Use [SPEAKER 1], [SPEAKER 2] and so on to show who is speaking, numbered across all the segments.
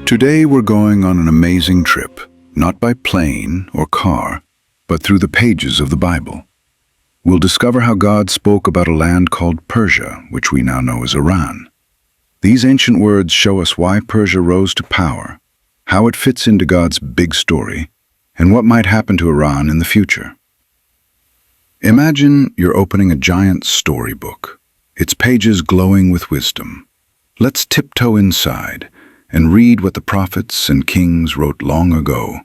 [SPEAKER 1] Today we're going on an amazing trip, not by plane or car, but through the pages of the Bible. We'll discover how God spoke about a land called Persia, which we now know as Iran. These ancient words show us why Persia rose to power, how it fits into God's big story, and what might happen to Iran in the future. Imagine you're opening a giant storybook, its pages glowing with wisdom. Let's tiptoe inside and read what the prophets and kings wrote long ago,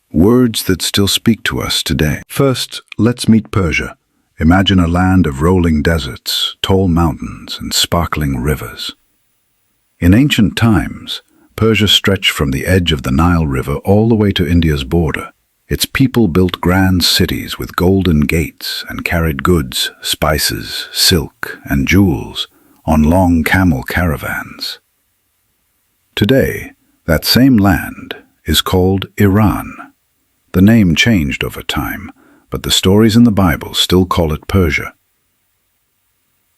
[SPEAKER 1] words that still speak to us today. First, let's meet Persia. Imagine a land of rolling deserts, tall mountains, and sparkling rivers. In ancient times, Persia stretched from the edge of the Nile River all the way to India's border. Its people built grand cities with golden gates and carried goods, spices, silk, and jewels on long camel caravans. Today, that same land is called Iran. The name changed over time, but the stories in the Bible still call it Persia.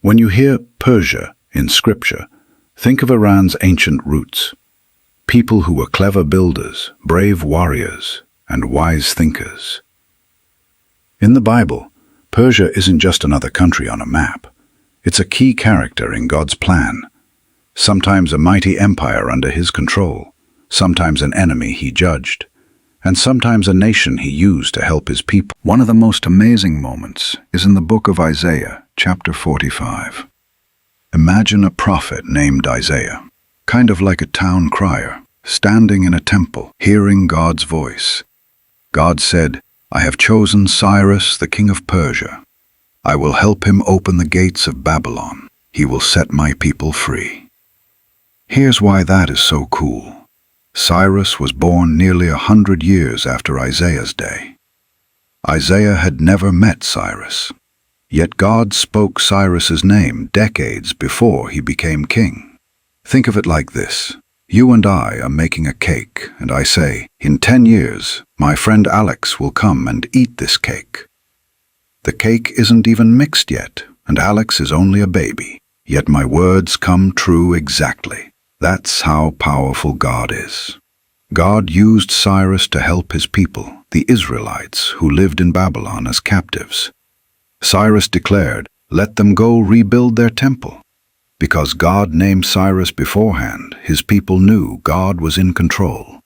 [SPEAKER 1] When you hear Persia in Scripture, think of Iran's ancient roots. People who were clever builders, brave warriors, and wise thinkers. In the Bible, Persia isn't just another country on a map. It's a key character in God's plan. Sometimes a mighty empire under his control, sometimes an enemy he judged, and sometimes a nation he used to help his people. One of the most amazing moments is in the book of Isaiah, chapter 45. Imagine a prophet named Isaiah, kind of like a town crier, standing in a temple, hearing God's voice. God said, "I have chosen Cyrus, the king of Persia. I will help him open the gates of Babylon. He will set my people free." Here's why that is so cool. Cyrus was born nearly 100 years after Isaiah's day. Isaiah had never met Cyrus, yet God spoke Cyrus's name decades before he became king. Think of it like this. You and I are making a cake, and I say, in 10 years, my friend Alex will come and eat this cake. The cake isn't even mixed yet, and Alex is only a baby, yet my words come true exactly. That's how powerful God is. God used Cyrus to help his people, the Israelites, who lived in Babylon as captives. Cyrus declared, "Let them go rebuild their temple." Because God named Cyrus beforehand, his people knew God was in control,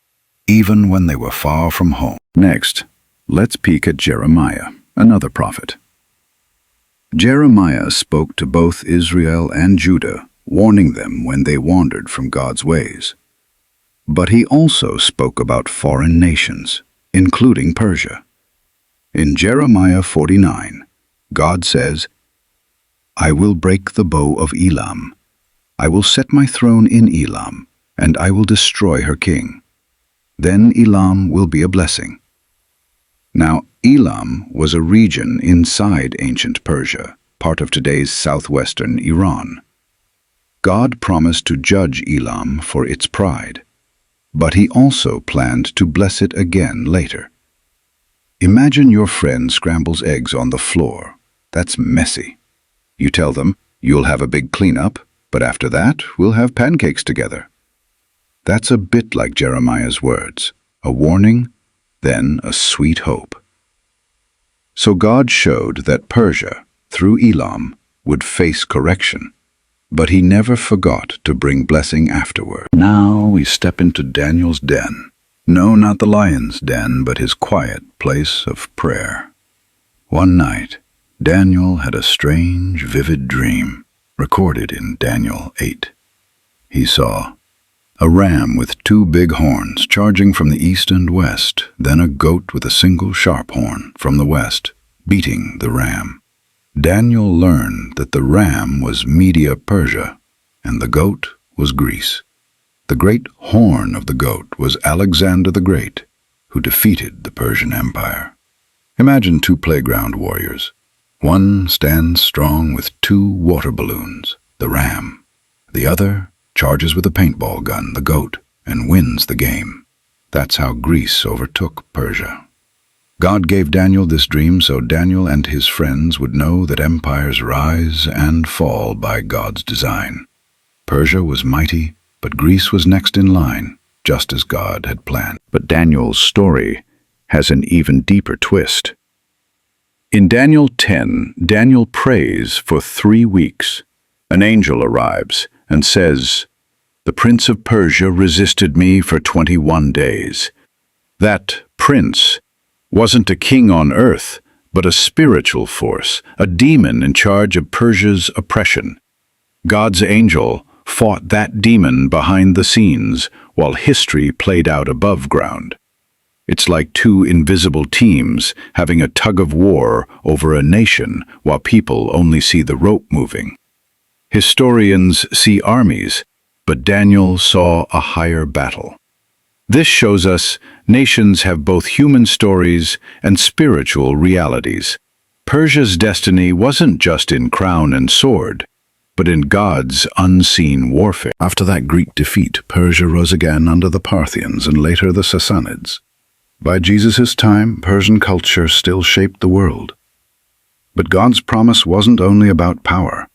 [SPEAKER 1] even when they were far from home. Next, let's peek at Jeremiah, another prophet. Jeremiah spoke to both Israel and Judah, warning them when they wandered from God's ways. But he also spoke about foreign nations, including Persia. In Jeremiah 49, God says, "I will break the bow of Elam. I will set my throne in Elam, and I will destroy her king. Then Elam will be a blessing." Now, Elam was a region inside ancient Persia, part of today's southwestern Iran. God promised to judge Elam for its pride, but he also planned to bless it again later. Imagine your friend scrambles eggs on the floor. That's messy. You tell them, "You'll have a big cleanup, but after that, we'll have pancakes together." That's a bit like Jeremiah's words, a warning, then a sweet hope. So God showed that Persia, through Elam, would face correction, but he never forgot to bring blessing afterward. Now we step into Daniel's den. No, not the lion's den, but his quiet place of prayer. One night, Daniel had a strange, vivid dream, recorded in Daniel 8. He saw a ram with 2 big horns charging from the east and west, then a goat with a single sharp horn from the west, beating the ram. Daniel learned that the ram was Media Persia, and the goat was Greece. The great horn of the goat was Alexander the Great, who defeated the Persian Empire. Imagine 2 playground warriors. One stands strong with 2 water balloons, the ram. The other charges with a paintball gun, the goat, and wins the game. That's how Greece overtook Persia. God gave Daniel this dream so Daniel and his friends would know that empires rise and fall by God's design. Persia was mighty, but Greece was next in line, just as God had planned. But Daniel's story has an even deeper twist. In Daniel 10, Daniel prays for 3 weeks. An angel arrives and says, "The prince of Persia resisted me for 21 days. That prince wasn't a king on earth, but a spiritual force, a demon in charge of Persia's oppression. God's angel fought that demon behind the scenes while history played out above ground. It's like 2 invisible teams having a tug of war over a nation while people only see the rope moving. Historians see armies, but Daniel saw a higher battle. This shows us nations have both human stories and spiritual realities. Persia's destiny wasn't just in crown and sword, but in God's unseen warfare. After that Greek defeat, Persia rose again under the Parthians and later the Sassanids. By Jesus' time, Persian culture still shaped the world. But God's promise wasn't only about power.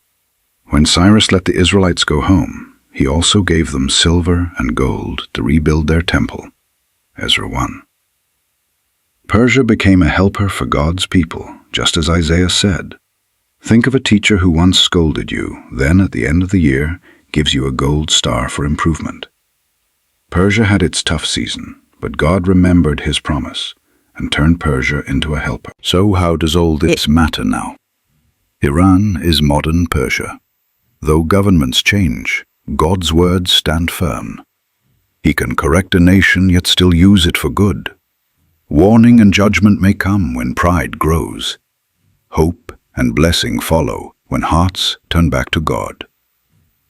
[SPEAKER 1] When Cyrus let the Israelites go home, he also gave them silver and gold to rebuild their temple. Ezra 1. Persia became a helper for God's people, just as Isaiah said. Think of a teacher who once scolded you, then at the end of the year gives you a gold star for improvement. Persia had its tough season, but God remembered his promise and turned Persia into a helper. So how does all this matter now? Iran is modern Persia. Though governments change, God's words stand firm. He can correct a nation yet still use it for good. Warning and judgment may come when pride grows. Hope and blessing follow when hearts turn back to God.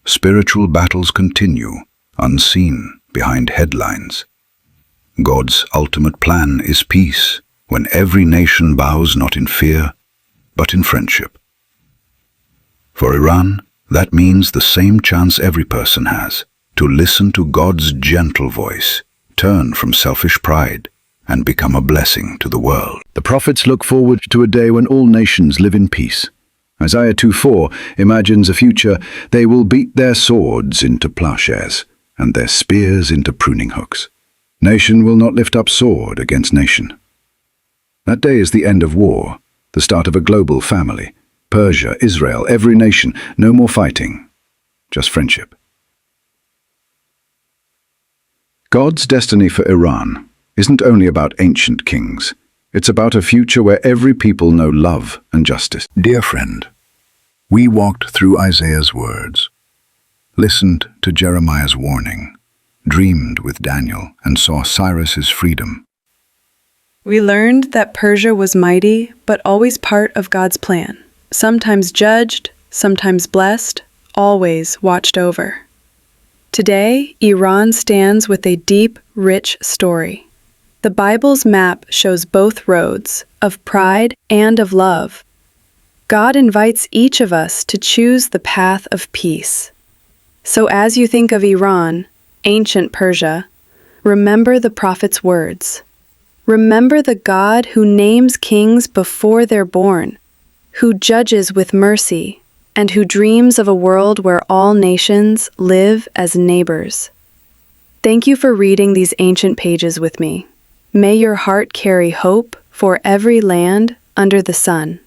[SPEAKER 1] Spiritual battles continue, unseen behind headlines. God's ultimate plan is peace, when every nation bows not in fear, but in friendship. For Iran, that means the same chance every person has, to listen to God's gentle voice, turn from selfish pride, and become a blessing to the world. The prophets look forward to a day when all nations live in peace. Isaiah 2:4 imagines a future they will beat their swords into plowshares and their spears into pruning hooks. Nation will not lift up sword against nation. That day is the end of war, the start of a global family. Persia, Israel, every nation, no more fighting, just friendship. God's destiny for Iran isn't only about ancient kings. It's about a future where every people know love and justice. Dear friend, we walked through Isaiah's words, listened to Jeremiah's warning, dreamed with Daniel, and saw Cyrus's freedom.
[SPEAKER 2] We learned that Persia was mighty, but always part of God's plan. Sometimes judged, sometimes blessed, always watched over. Today, Iran stands with a deep, rich story. The Bible's map shows both roads, of pride and of love. God invites each of us to choose the path of peace. So as you think of Iran, ancient Persia, remember the prophet's words. Remember the God who names kings before they're born, who judges with mercy, and who dreams of a world where all nations live as neighbors. Thank you for reading these ancient pages with me. May your heart carry hope for every land under the sun.